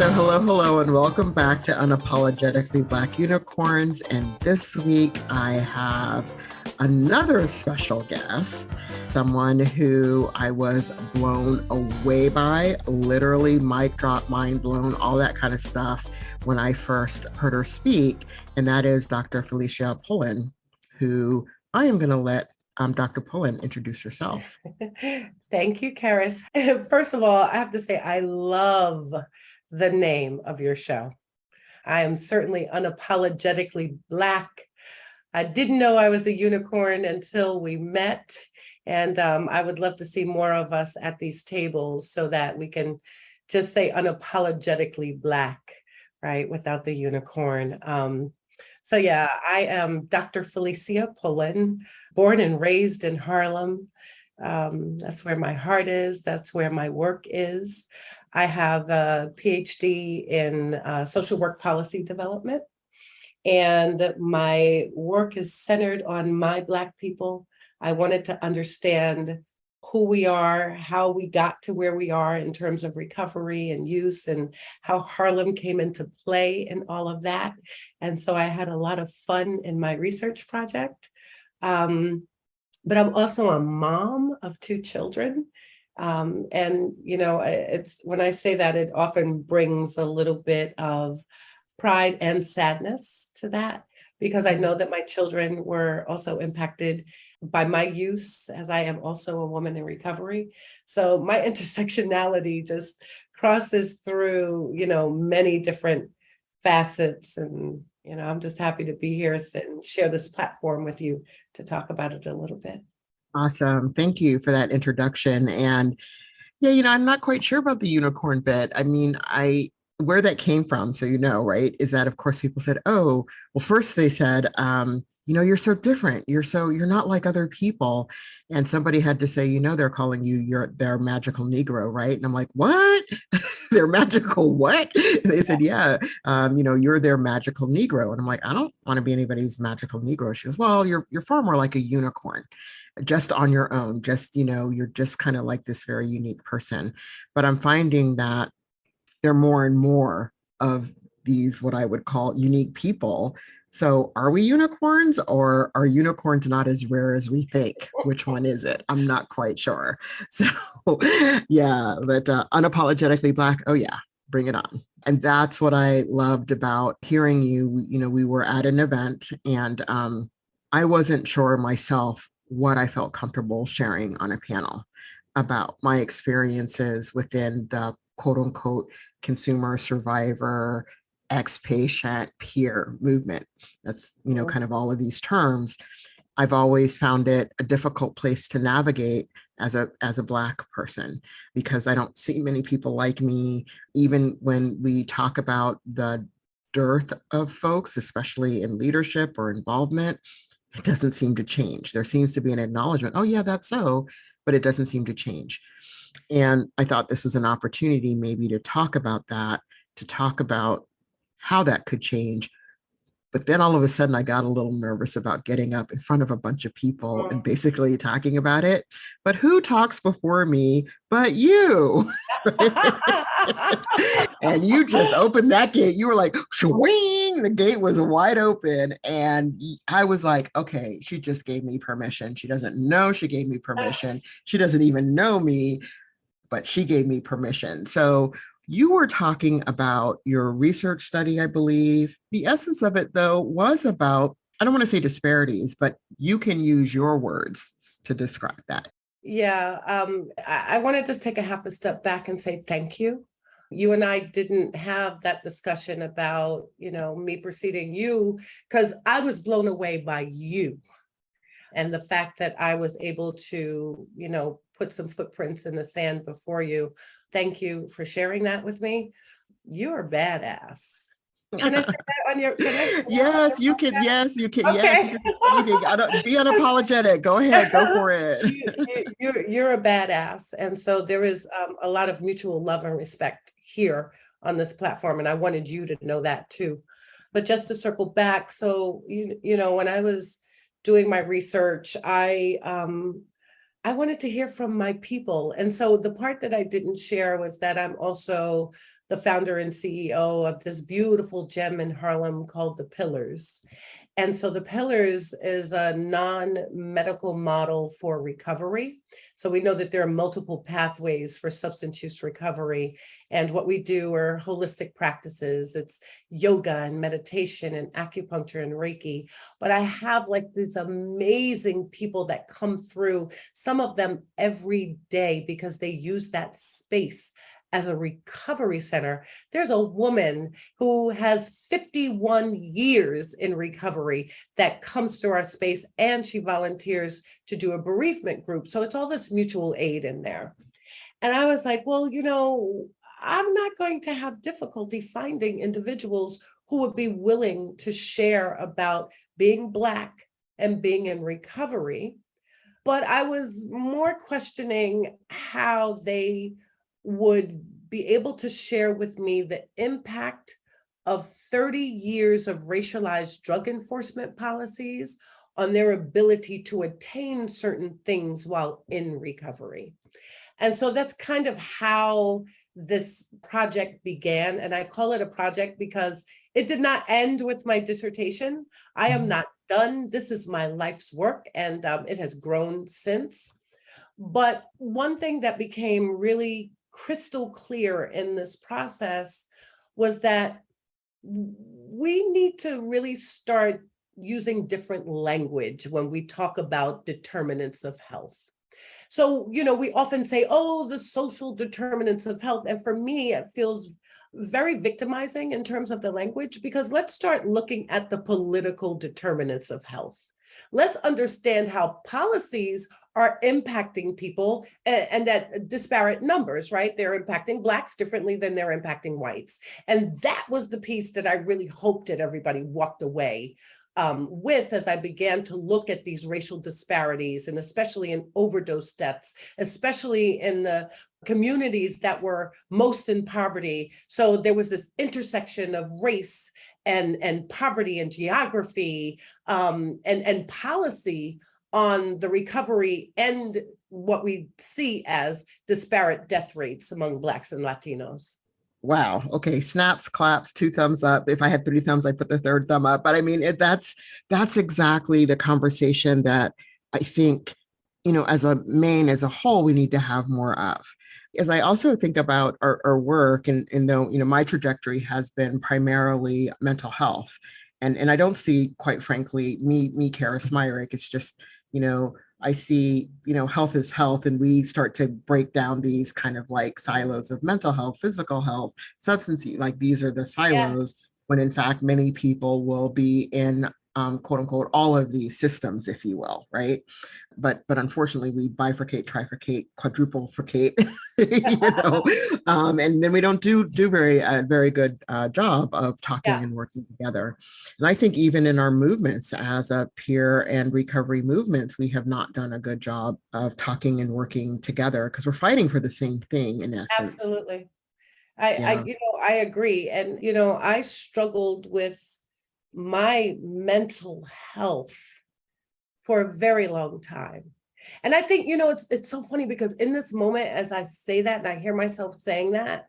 So hello, and welcome back to Unapologetically Black Unicorns. And this week I have another special guest, someone who I was blown away by, literally mic drop, mind blown, all that kind of stuff when I first heard her speak. And that is Dr. Felecia Pullen, who I am going to let Dr. Pullen introduce herself. Thank you, Karis. First of all, I have to say, I love the name of your show. I am certainly unapologetically Black. I didn't know I was a unicorn until we met. And I would love to see more of us at these tables so that we can just say unapologetically Black, right, without the unicorn. So yeah, I am Dr. Felecia Pullen, born and raised in Harlem. That's where my heart is. That's where my work is. I have a PhD in social work policy development, and my work is centered on my Black people. I wanted to understand who we are, how we got to where we are in terms of recovery and use, and how Harlem came into play in all of that. And so I had a lot of fun in my research project. But I'm also a mom of 2 children. And, you know, it's when I say that, it often brings a little bit of pride and sadness to that, because I know that my children were also impacted by my use, as I am also a woman in recovery. So my intersectionality just crosses through, you know, many different facets. And, you know, I'm just happy to be here and share this platform with you to talk about it a little bit. Awesome. Thank you for that introduction. And yeah, you know, I'm not quite sure about the unicorn bit. I mean, where that came from, so you know, right, is that of course people said, oh, well, first they said, you know, you're so different. You're not like other people. And somebody had to say, you know, they're calling you their magical Negro, right? And I'm like, what? Their magical what? And they said, yeah, you know, you're their magical Negro. And I'm like, I don't want to be anybody's magical Negro. She goes, well, you're far more like a unicorn, just on your own. Just, you know, you're just kind of like this very unique person. But I'm finding that there are more and more of these, what I would call unique people. So are we unicorns, or are unicorns not as rare as we think? Which one is it? I'm not quite sure. So yeah, but unapologetically Black, oh yeah, bring it on. And that's what I loved about hearing you. You know, we were at an event, and I wasn't sure myself what I felt comfortable sharing on a panel about my experiences within the quote unquote consumer survivor ex-patient peer movement. That's, you know, kind of all of these terms. I've always found it a difficult place to navigate as a Black person, because I don't see many people like me. Even when we talk about the dearth of folks, especially in leadership or involvement, it doesn't seem to change. There seems to be an acknowledgement, oh yeah, that's so, but it doesn't seem to change. And I thought this was an opportunity maybe to talk about that, to talk about how that could change. But then all of a sudden I got a little nervous about getting up in front of a bunch of people and basically talking about it. But who talks before me but you? And you just opened that gate. You were like, swing, the gate was wide open. And I was like, okay, she just gave me permission. She doesn't know she gave me permission. She doesn't even know me, but she gave me permission. So you were talking about your research study, I believe. The essence of it, though, was about, I don't want to say disparities, but you can use your words to describe that. Yeah, I want to just take a half a step back and say thank you. You and I didn't have that discussion about, you know, me preceding you, because I was blown away by you and the fact that I was able to, you know, put some footprints in the sand before you. Thank you for sharing that with me. You're badass. Can I say that on your? Yes, you can. Yes, you can. Okay. Yes, you can say anything. I don't be unapologetic. Go ahead, go for it. You're a badass, and so there is a lot of mutual love and respect here on this platform, and I wanted you to know that too. But just to circle back, so you know, when I was doing my research, I wanted to hear from my people. And so the part that I didn't share was that I'm also the founder and CEO of this beautiful gem in Harlem called the Pillars. And so the Pillars is a non-medical model for recovery. So we know that there are multiple pathways for substance use recovery. And what we do are holistic practices. It's yoga and meditation and acupuncture and Reiki. But I have like these amazing people that come through, some of them every day, because they use that space as a recovery center. There's a woman who has 51 years in recovery that comes to our space, and she volunteers to do a bereavement group. So it's all this mutual aid in there. And I was like, well, you know, I'm not going to have difficulty finding individuals who would be willing to share about being Black and being in recovery. But I was more questioning how they would be able to share with me the impact of 30 years of racialized drug enforcement policies on their ability to attain certain things while in recovery. And so that's kind of how this project began. And I call it a project because it did not end with my dissertation. I am not done. This is my life's work, and it has grown since. But one thing that became really crystal clear in this process was that we need to really start using different language when we talk about determinants of health. So, you know, we often say, oh, the social determinants of health. And for me, it feels very victimizing in terms of the language, because let's start looking at the political determinants of health. Let's understand how policies are impacting people, and at disparate numbers, right? They're impacting Blacks differently than they're impacting whites. And that was the piece that I really hoped that everybody walked away with, as I began to look at these racial disparities, and especially in overdose deaths, especially in the communities that were most in poverty. So there was this intersection of race and poverty and geography and policy on the recovery and what we see as disparate death rates among Blacks and Latinos. Wow. Okay. Snaps, claps, 2 thumbs up. If I had 3 thumbs, I put the 3rd thumb up. But I mean, that's exactly the conversation that I think, you know, as a Maine as a whole, we need to have more of. As I also think about our work, and though, you know, my trajectory has been primarily mental health, and I don't see, quite frankly, me, Karis Myrick. It's just, you know, I see, you know, health is health, and we start to break down these kind of like silos of mental health, physical health, substance use, like these are the silos, when in fact, many people will be in quote unquote, all of these systems, if you will, right? But unfortunately, we bifurcate, trifurcate, quadruplicate, you know, and then we don't do very good job of talking and working together. And I think even in our movements as a peer and recovery movements, we have not done a good job of talking and working together, because we're fighting for the same thing in essence. Absolutely. I you know, I agree. And, you know, I struggled with my mental health for a very long time. And I think, you know, it's so funny, because in this moment, as I say that and I hear myself saying that,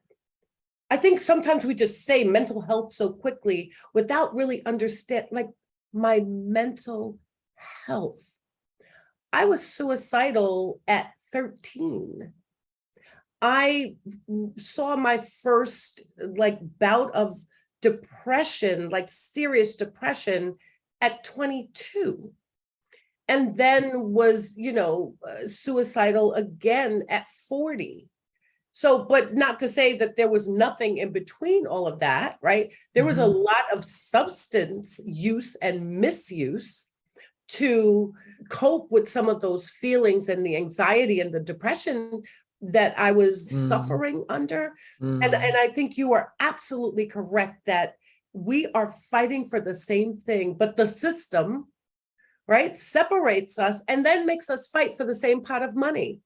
I think sometimes we just say mental health so quickly without really understand, like, my mental health. I was suicidal at 13. I saw my first like bout of depression, like serious depression, at 22. And then was, you know, suicidal again at 40. So, but not to say that there was nothing in between all of that, right? There was a lot of substance use and misuse to cope with some of those feelings and the anxiety and the depression that I was suffering under. And I think you are absolutely correct that we are fighting for the same thing, but the system, right, separates us and then makes us fight for the same pot of money.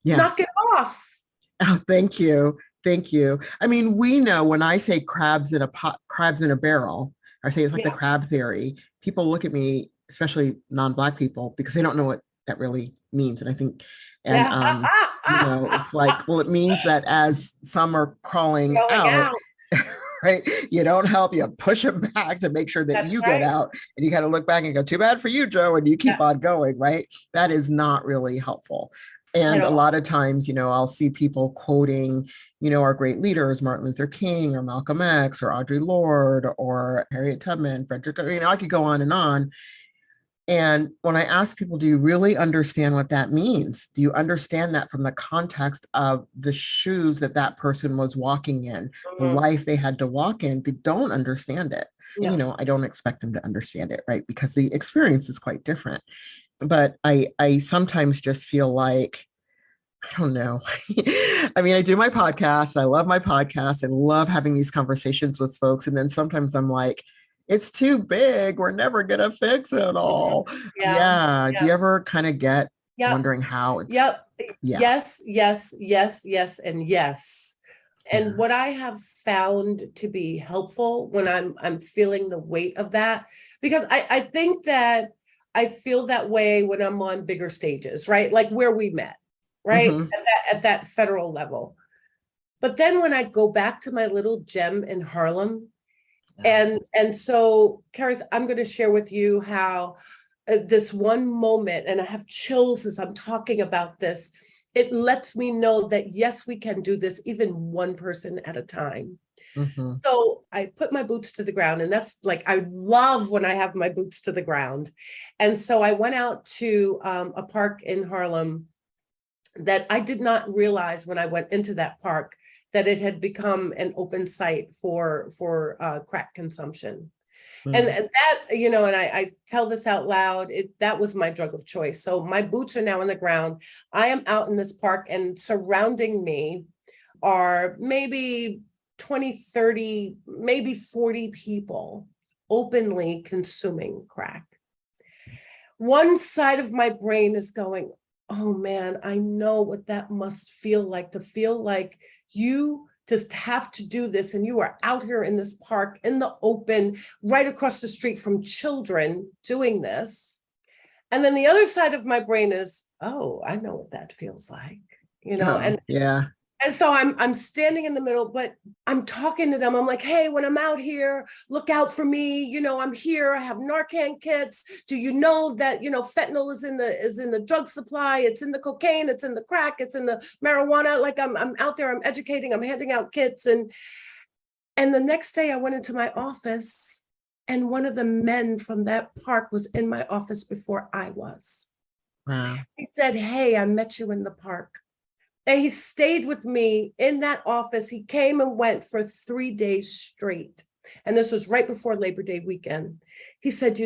Knock it off. Oh, thank you. Thank you. I mean, we know when I say crabs in a pot, crabs in a barrel, I say it's like the crab theory, people look at me, especially non-Black people, because they don't know what that really means. And I think, and you know, it's like, well, it means that as some are crawling out, right? You don't help, you push them back to make sure that That's you get right. out, and you kind of look back and go, too bad for you, Joe, and you keep Yeah, on going, right? That is not really helpful. at And a lot all. of times, I'll see people quoting, our great leaders, Martin Luther King or Malcolm X or Audre Lorde or Harriet Tubman, Frederick, I could go on and on. And when I ask people, do you really understand what that means? Do you understand that from the context of the shoes that that person was walking in, the Mhm. life they had to walk in? They don't understand it. And, No. I don't expect them to understand it, right? Because the experience is quite different. But I sometimes just feel like, I don't know. I mean, I do my podcast. I love my podcast. I love having these conversations with folks. And then sometimes I'm like, it's too big. We're never going to fix it Mhm. all. Yeah. Yeah. Do Yeah. you ever kind of get Yep. wondering how it's, Yep. yeah, Yes, yes, yes, yes, and yes. And yeah. what I have found to be helpful when I'm feeling the weight of that, because I think that I feel that way when I'm on bigger stages, right? Like where we met, right? Mm-hmm. At that federal level. But then when I go back to my little gem in Harlem, Yeah. and so, Karis, I'm going to share with you how this one moment, and I have chills as I'm talking about this. It lets me know that yes, we can do this, even one person at a time. Mm-hmm. So I put my boots to the ground, and that's like I love when I have my boots to the ground. And so I went out to a park in Harlem that I did not realize when I went into that park that it had become an open site for crack consumption. And that, and I tell this out loud, that was my drug of choice. So my boots are now on the ground. I am out in this park, and surrounding me are maybe 20, 30, maybe 40 people openly consuming crack. One side of my brain is going, oh man, I know what that must feel like, to feel like you just have to do this, and you are out here in this park in the open, right across the street from children doing this. And then the other side of my brain is, oh, I know what that feels like, Oh, yeah. and so I'm standing in the middle, but I'm talking to them. I'm like, hey, when I'm out here, look out for me. I'm here. I have Narcan kits. Do you know that fentanyl is in the drug supply? It's in the cocaine. It's in the crack. It's in the marijuana. Like I'm out there. I'm educating. I'm handing out kits. And the next day, I went into my office, and one of the men from that park was in my office before I was. Wow. He said, hey, I met you in the park. And he stayed with me in that office. He came and went for 3 days straight. And this was right before Labor Day weekend. He said,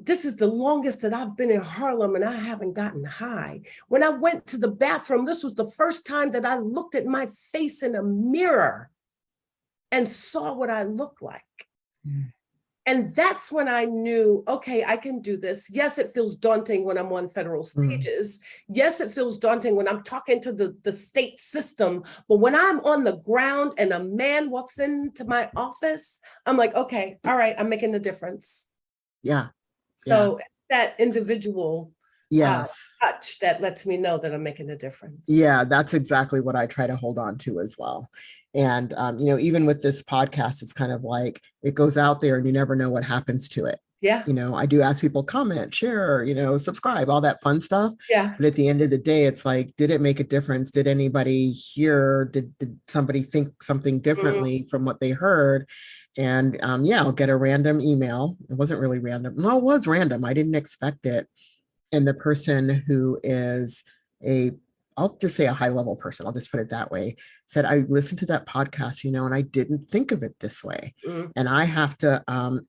this is the longest that I've been in Harlem, and I haven't gotten high. When I went to the bathroom, this was the first time that I looked at my face in a mirror and saw what I looked like. Mm. And that's when I knew, okay, I can do this. Yes, it feels daunting when I'm on federal Mm. stages. Yes, it feels daunting when I'm talking to the state system. But when I'm on the ground and a man walks into my office, I'm like, okay, all right, I'm making a difference. Yeah. Yeah. So that individual uh, Yes. touch that lets me know that I'm making a difference. Yeah, that's exactly what I try to hold on to as well. And, even with this podcast, it's kind of like it goes out there and you never know what happens to it. Yeah, I do ask people comment, share, subscribe, all that fun stuff. yeah. But at the end of the day, it's like, did it make a difference? Did anybody hear? Did somebody think something Mm, differently from what they heard? And yeah, I'll get a random email. It wasn't really random. No, it was random. I didn't expect it. And the person who is a I'll just say a high level person, I'll just put it that way, said, I listened to that podcast, and I didn't think of it this way. mm. And I have to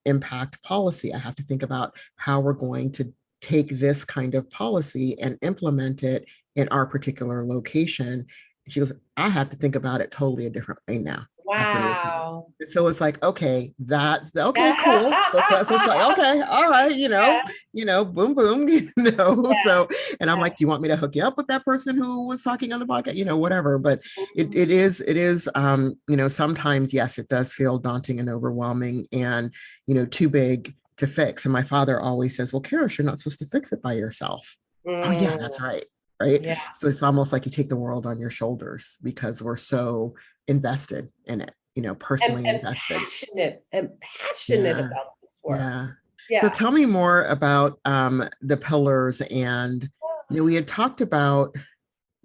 impact policy. I have to think about how we're going to take this kind of policy and implement it in our particular location. And she goes, I have to think about it totally a different way now after listening. Wow. So it's like, okay, that's okay, cool. So it's like, okay, all right, Yeah, boom, boom, yeah, So, and I'm yeah. like, do you want me to hook you up with that person who was talking on the podcast? Whatever. But it, Mhm. it is, it is, sometimes, yes, it does feel daunting and overwhelming and, too big to fix. And my father always says, well, Karis, you're not supposed to fix it by yourself. Oh yeah, that's Mm, right. Right. yeah. So it's almost like you take the world on your shoulders because we're so invested in it. personally and invested. passionate Yeah. about this work. Yeah. So Yeah. tell me more about the pillars. And we had talked about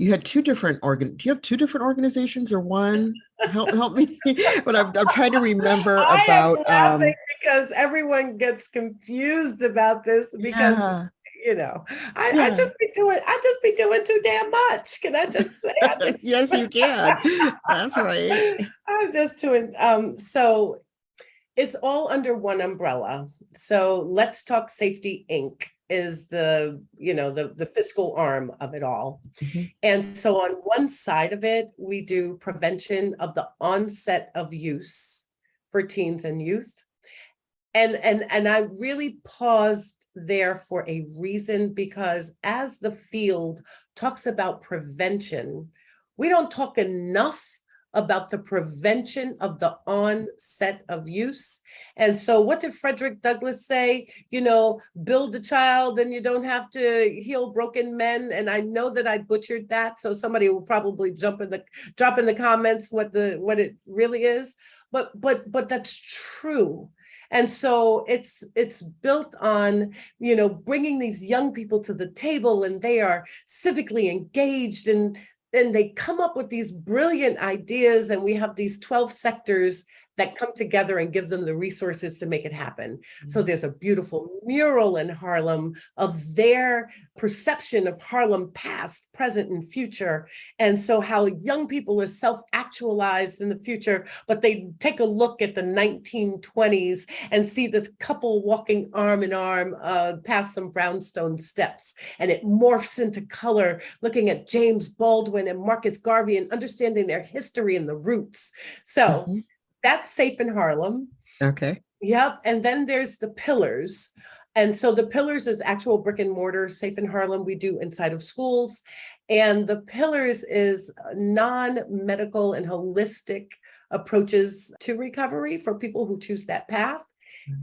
you had two different do you have two different organizations or one? Help me. But I'm trying to remember I am about laughing because everyone gets confused about this because yeah. you know, I Yeah. just be doing too damn much. Can I just say Yes, you can. That's right. I'm just doing so it's all under one umbrella. So Let's Talk Safety Inc. is the fiscal arm of it all. Mhm. And so on one side of it, we do prevention of the onset of use for teens and youth. And I really paused there for a reason, because as the field talks about prevention, we don't talk enough about the prevention of the onset of use. And so what did Frederick Douglass say? Build a child and you don't have to heal broken men. And I know that I butchered that, so somebody will probably drop in the comments what it really is. But that's true. And so it's built on, bringing these young people to the table, and they are civically engaged, and they come up with these brilliant ideas, and we have these 12 sectors that come together and give them the resources to make it happen. So there's a beautiful mural in Harlem of their perception of Harlem past, present, and future. And so how young people are self-actualized in the future, but they take a look at the 1920s and see this couple walking arm in arm past some brownstone steps. And it morphs into color, looking at James Baldwin and Marcus Garvey and understanding their history and the roots. So Mhm. that's Safe in Harlem. Okay. Yep. And then there's the Pillars. And so the Pillars is actual brick and mortar. Safe in Harlem we do inside of schools. And the Pillars is non-medical and holistic approaches to recovery for people who choose that path.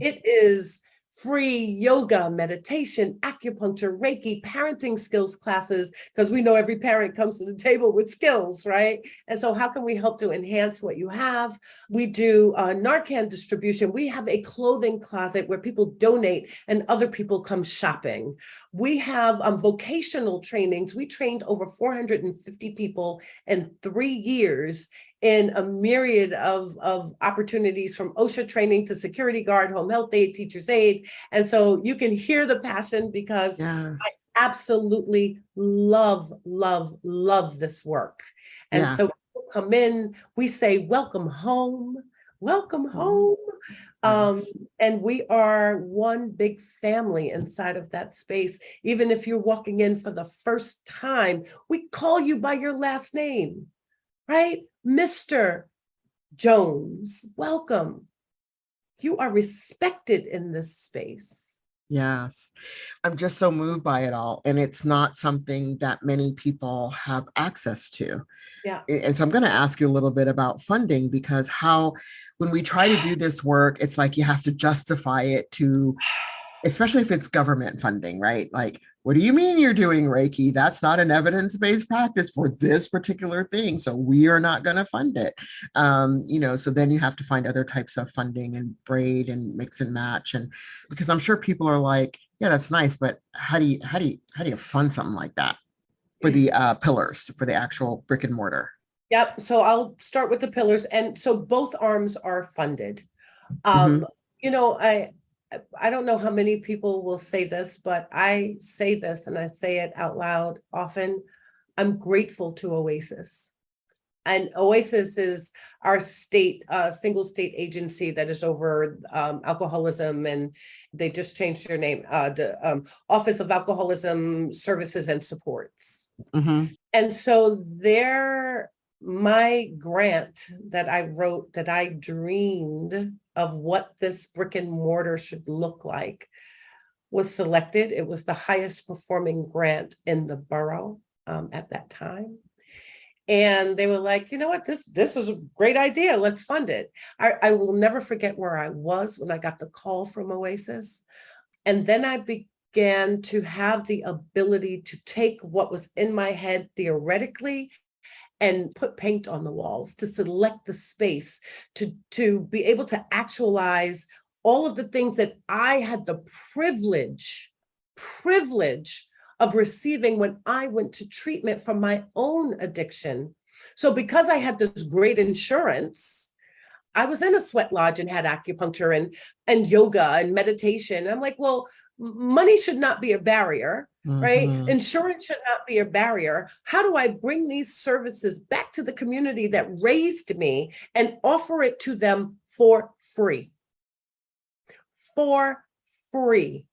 It is free yoga, meditation, acupuncture, Reiki, parenting skills classes, because we know every parent comes to the table with skills, right? And so how can we help to enhance what you have? We do Narcan distribution. We have a clothing closet where people donate and other people come shopping. We have vocational trainings. We trained over 450 people in 3 years in a myriad of opportunities, from OSHA training to security guard, home health aide, teacher's aide. And so you can hear the passion, because I Yes. absolutely love, love, love this work. And Yeah. so people come in, we say, welcome home, welcome Mhm. home. Um, Yes. and we are one big family inside of that space. Even if you're walking in for the first time, we call you by your last name, right? Mr. Jones, welcome. You are respected in this space. Yes. I'm just so moved by it all. And it's not something that many people have access to. Yeah. And so I'm going to ask you a little bit about funding, because when we try to do this work, it's like you have to justify it to, especially if it's government funding, right? Like, what do you mean you're doing Reiki? That's not an evidence-based practice for this particular thing, so we are not going to fund it. So then you have to find other types of funding and braid and mix and match, and because I'm sure people are like, yeah, that's nice, but how do you fund something like that for the pillars, for the actual brick and mortar? Yep. So I'll start with the Pillars. And so both arms are funded. Mm-hmm. Um, you know, I don't know how many people will say this, but I say this and I say it out loud often. I'm grateful to Oasis. And Oasis is our state, single state agency that is over alcoholism, and they just changed their name, the Office of Alcoholism Services and Supports. Mm-hmm. And so my grant that I wrote, that I dreamed of what this brick and mortar should look like, was selected. It was the highest performing grant in the borough at that time. And they were like, you know what, this is a great idea. Let's fund it. I will never forget where I was when I got the call from Oasis. And then I began to have the ability to take what was in my head theoretically and put paint on the walls to select the space to be able to actualize all of the things that I had the privilege of receiving when I went to treatment for my own addiction. So because I had this great insurance, I was in a sweat lodge and had acupuncture and yoga and meditation. I'm like, well, money should not be a barrier, right? Mhm. Insurance should not be a barrier. How do I bring these services back to the community that raised me and offer it to them for free? For free.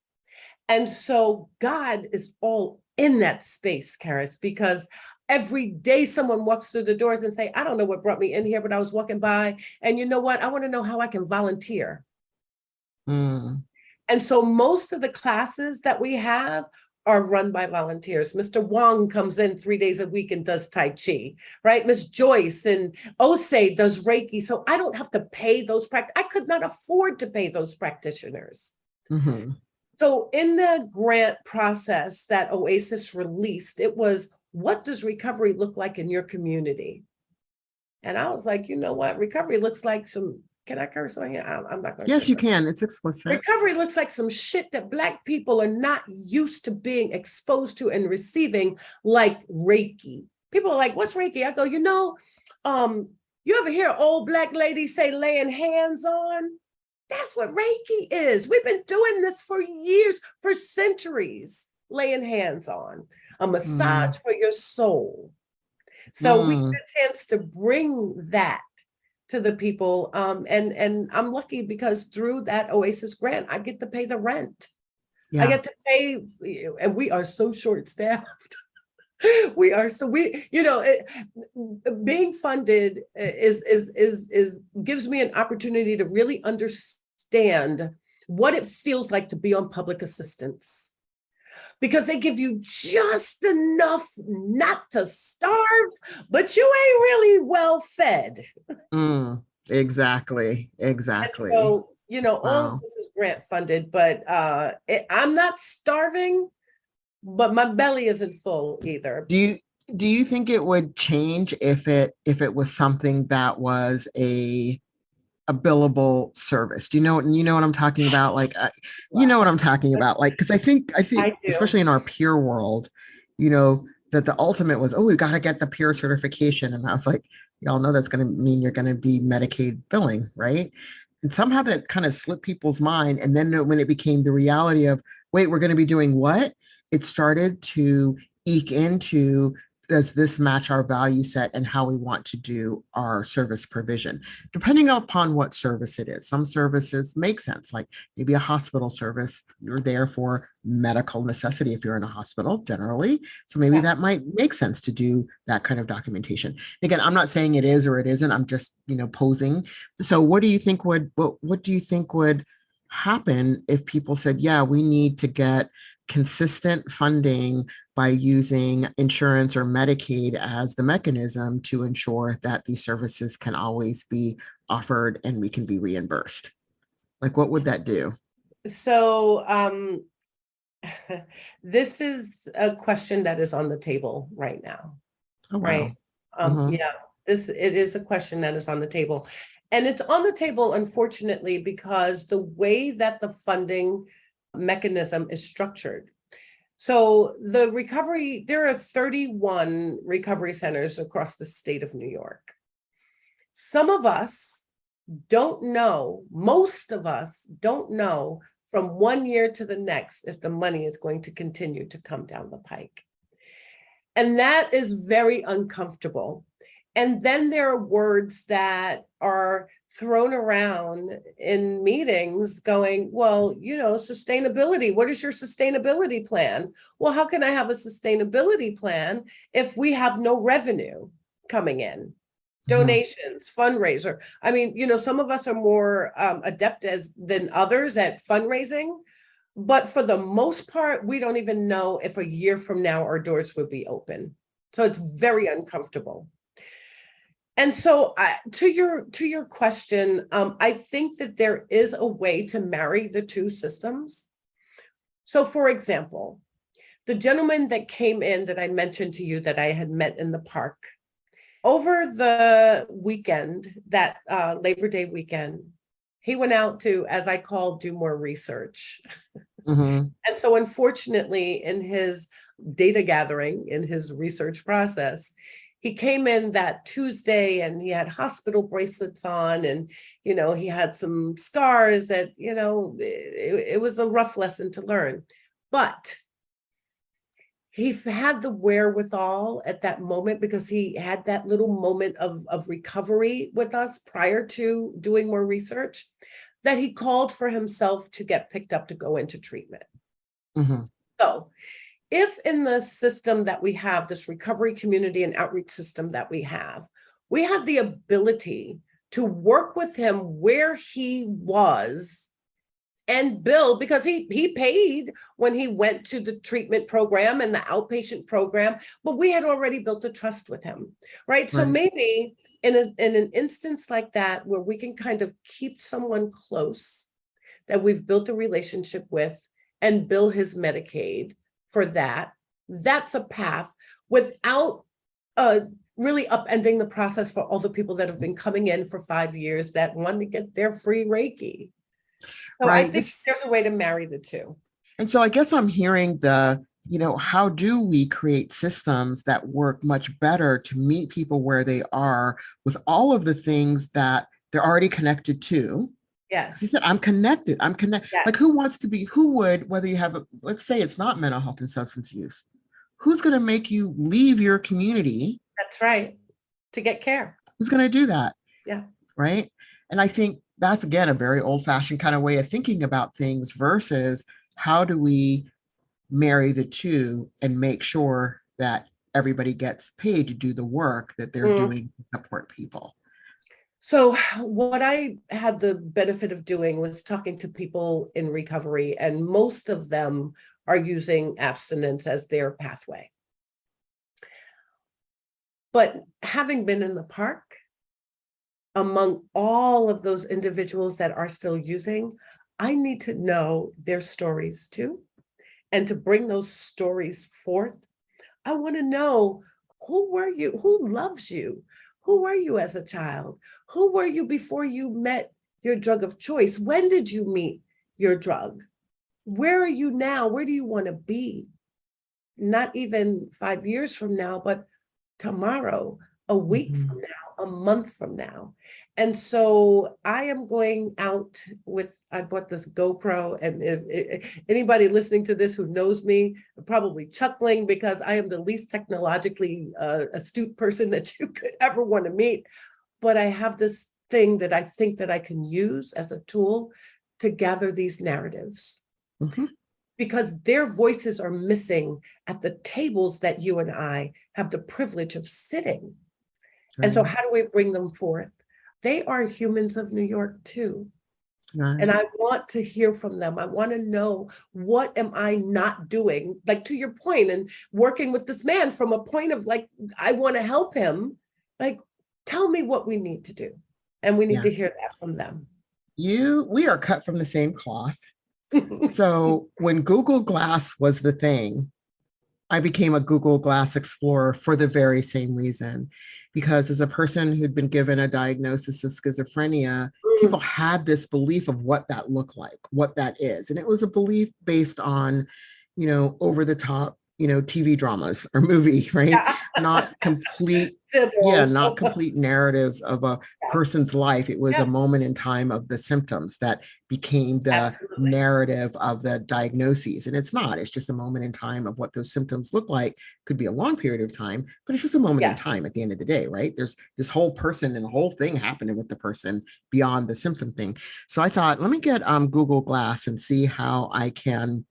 And so God is all in that space, Karis, because every day someone walks through the doors and say, I don't know what brought me in here, but I was walking by, and you know what? I want to know how I can volunteer. Mm. And so most of the classes that we have are run by volunteers. Mr. Wong comes in 3 days a week and does Tai Chi, right? Miss Joyce and Osei does Reiki. So I don't have to pay those I could not afford to pay those practitioners. Mm-hmm. So in the grant process that Oasis released, it was, what does recovery look like in your community? And I was like, you know what? Recovery looks like some, can I curse on here? I'm not going to. Yes, you can. It's explicit. Recovery looks like some shit that Black people are not used to being exposed to and receiving, like Reiki. People are like, what's Reiki? I go, you ever hear old Black ladies say laying hands on? That's what Reiki is. We've been doing this for years, for centuries, laying hands on, a massage for your soul. So we get a chance to bring that to the people. And I'm lucky because through that Oasis grant, I get to pay the rent. Yeah. I get to pay, and we are so short-staffed. Being funded gives me an opportunity to really understand what it feels like to be on public assistance, because they give you just enough not to starve, but you ain't really well fed. Exactly. And so, all of this is grant funded, but I'm not starving, but my belly isn't full either. Do you think it would change if it was something that was a billable service? Do you know what I'm talking about? Like, you know what I'm talking about? Like, because I think especially in our peer world, that the ultimate was, oh, we got to get the peer certification, and I was like, y'all know that's going to mean you're going to be Medicaid billing, right? And somehow that kind of slipped people's mind, and then when it became the reality of, wait, we're going to be doing what? It started to eke into, does this match our value set and how we want to do our service provision, depending upon what service it is. Some services make sense, like maybe a hospital service, you're there for medical necessity if you're in a hospital generally. So maybe that might make sense to do that kind of documentation. Again, I'm not saying it is or it isn't, I'm just, posing. So what do you think would happen if people said, yeah, we need to get consistent funding by using insurance or Medicaid as the mechanism to ensure that these services can always be offered and we can be reimbursed? Like, what would that do? So this is a question that is on the table right now. Oh, wow. Right. Yeah, it is a question that is on the table. And it's on the table, unfortunately, because the way that the funding mechanism is structured. So there are 31 recovery centers across the state of New York. Some of us don't know, most of us don't know from 1 year to the next if the money is going to continue to come down the pike. And that is very uncomfortable. And then there are words that are thrown around in meetings going, well, sustainability, what is your sustainability plan? Well, how can I have a sustainability plan if we have no revenue coming in? Donations, fundraiser. I mean, some of us are more adept than others at fundraising, but for the most part, we don't even know if a year from now our doors would be open. So it's very uncomfortable. And so to your question, I think that there is a way to marry the two systems. So for example, the gentleman that came in that I mentioned to you that I had met in the park Over the weekend, that Labor Day weekend, he went out to, as I call, do more research. Mm-hmm. And so unfortunately, in his data gathering, in his research process, he came in that Tuesday and he had hospital bracelets on, and, you know, he had some scars that, you know, it was a rough lesson to learn. But he had the wherewithal at that moment, because he had that little moment of recovery with us prior to doing more research, that he called for himself to get picked up to go into treatment. Mm-hmm. So if in the system that we have, this recovery community and outreach system that we had the ability to work with him where he was and bill, because he paid when he went to the treatment program and the outpatient program, but we had already built a trust with him, right? So Right. maybe in an instance like that, where we can kind of keep someone close that we've built a relationship with and bill his Medicaid for that, that's a path without really upending the process for all the people that have been coming in for 5 years that want to get their free Reiki. So I Right. think there's a way to marry the two. And so I guess I'm hearing how do we create systems that work much better to meet people where they are with all of the things that they're already connected to? Because he Yes. said, I'm connected. I'm connected. Yes. Like, who would, whether you have, let's say it's not mental health and substance use, who's going to make you leave your community? That's right. To get care. Who's going to do that? Yeah. Right. And I think that's, again, a very old fashioned kind of way of thinking about things versus how do we marry the two and make sure that everybody gets paid to do the work that they're doing to support people. So what I had the benefit of doing was talking to people in recovery, and most of them are using abstinence as their pathway. But having been in the park, among all of those individuals that are still using, I need to know their stories too. And to bring those stories forth, I want to know, who were you? Who loves you? Who were you as a child? Who were you before you met your drug of choice? When did you meet your drug? Where are you now? Where do you want to be? Not even 5 years from now, but tomorrow, a week from now, a month from now. And so I am going out with, I bought this GoPro, and if anybody listening to this who knows me, probably chuckling, because I am the least technologically astute person that you could ever want to meet. But I have this thing that I think that I can use as a tool to gather these narratives. Mm-hmm. Because their voices are missing at the tables that you and I have the privilege of sitting. Right. And so how do we bring them forth? They are humans of New York too. Right. And I want to hear from them. I want to know, what am I not doing? Like, to your point, and working with this man from a point of like, I want to help him. Like, tell me what we need to do. And we need to hear that from them. We are cut from the same cloth. So when Google Glass was the thing, I became a Google Glass explorer for the very same reason. Because as a person who'd been given a diagnosis of schizophrenia, people had this belief of what that looked like, what that is. And it was a belief based on, over the top, TV dramas or movie, right? Yeah. Not complete, not complete narratives of a person's life. It was a moment in time of the symptoms that became the narrative of the diagnoses. And it's not, it's just a moment in time of what those symptoms look like. Could be a long period of time, but it's just a moment in time at the end of the day, right? There's this whole person and the whole thing happening with the person beyond the symptom thing. So I thought, let me get Google Glass and see how I can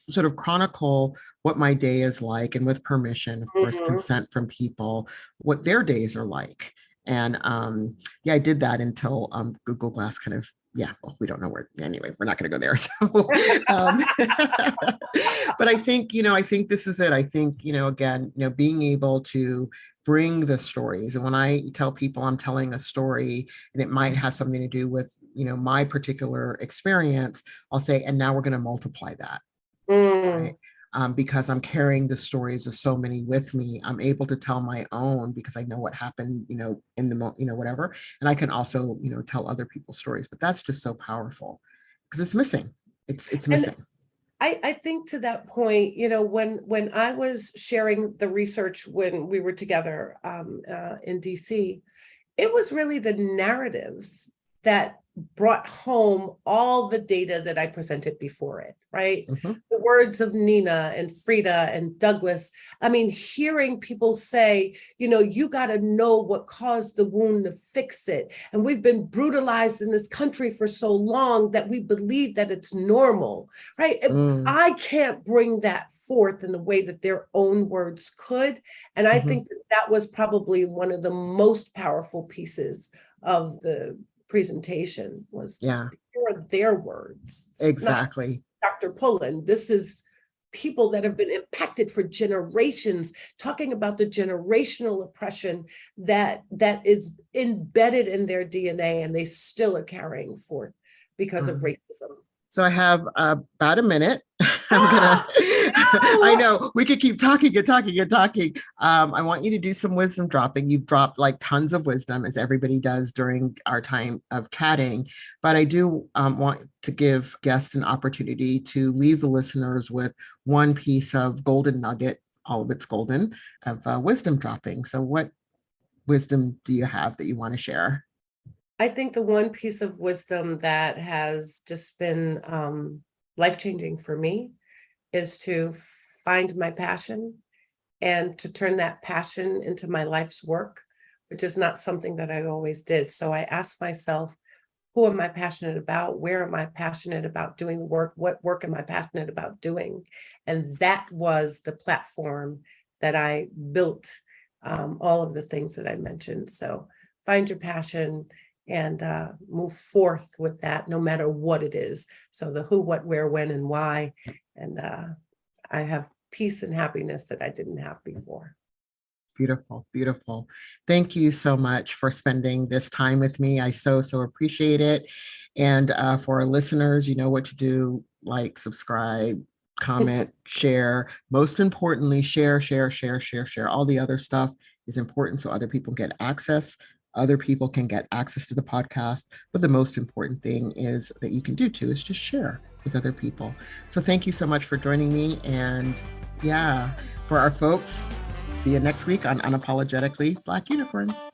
sort of chronicle what my day is like, and with permission, of course, consent from people, what their days are like. And I did that until Google Glass kind of, well, we don't know where, anyway, we're not going to go there. So, but I think, I think this is it. I think, again, being able to bring the stories. And when I tell people I'm telling a story and it might have something to do with, my particular experience, I'll say, and now we're going to multiply that. Right? because I'm carrying the stories of so many with me. I'm able to tell my own because I know what happened, in the whatever, and I can also, tell other people's stories. But that's just so powerful because it's missing. It's And missing. I think to that point, when I was sharing the research when we were together in DC, it was really the narratives that brought home all the data that I presented before it, right? Mhm. The words of Nina and Frida and Douglas. I mean, hearing people say, you got to know what caused the wound to fix it. And we've been brutalized in this country for so long that we believe that it's normal, right? Mm. I can't bring that forth in the way that their own words could. And I Mhm. think that was probably one of the most powerful pieces of the presentation was Yeah, here are their words. It's not exactly. Dr. Pullen. This is people that have been impacted for generations, talking about the generational oppression that is embedded in their DNA and they still are carrying forth because of Mm. racism. So I have about a minute. I'm gonna. Ah, I no! know we could keep talking and talking and talking. I want you to do some wisdom dropping. You've dropped like tons of wisdom, as everybody does during our time of chatting. But I do want to give guests an opportunity to leave the listeners with one piece of golden nugget, all of it's golden, of wisdom dropping. So, what wisdom do you have that you want to share? I think the one piece of wisdom that has just been life-changing for me is to find my passion and to turn that passion into my life's work, which is not something that I always did. So I asked myself, who am I passionate about? Where am I passionate about doing the work? What work am I passionate about doing? And that was the platform that I built all of the things that I mentioned. So find your passion and move forth with that, no matter what it is. So the who, what, where, when, and why. And I have peace and happiness that I didn't have before. Beautiful, beautiful. Thank you so much for spending this time with me. I so appreciate it. And for our listeners, you know what to do: like, subscribe, comment, share. Most importantly, share. All the other stuff is important so other people get access. Other people can get access to the podcast. But the most important thing is that you can do too is just share with other people. So thank you so much for joining me. And yeah, for our folks, see you next week on Unapologetically Black Unicorns.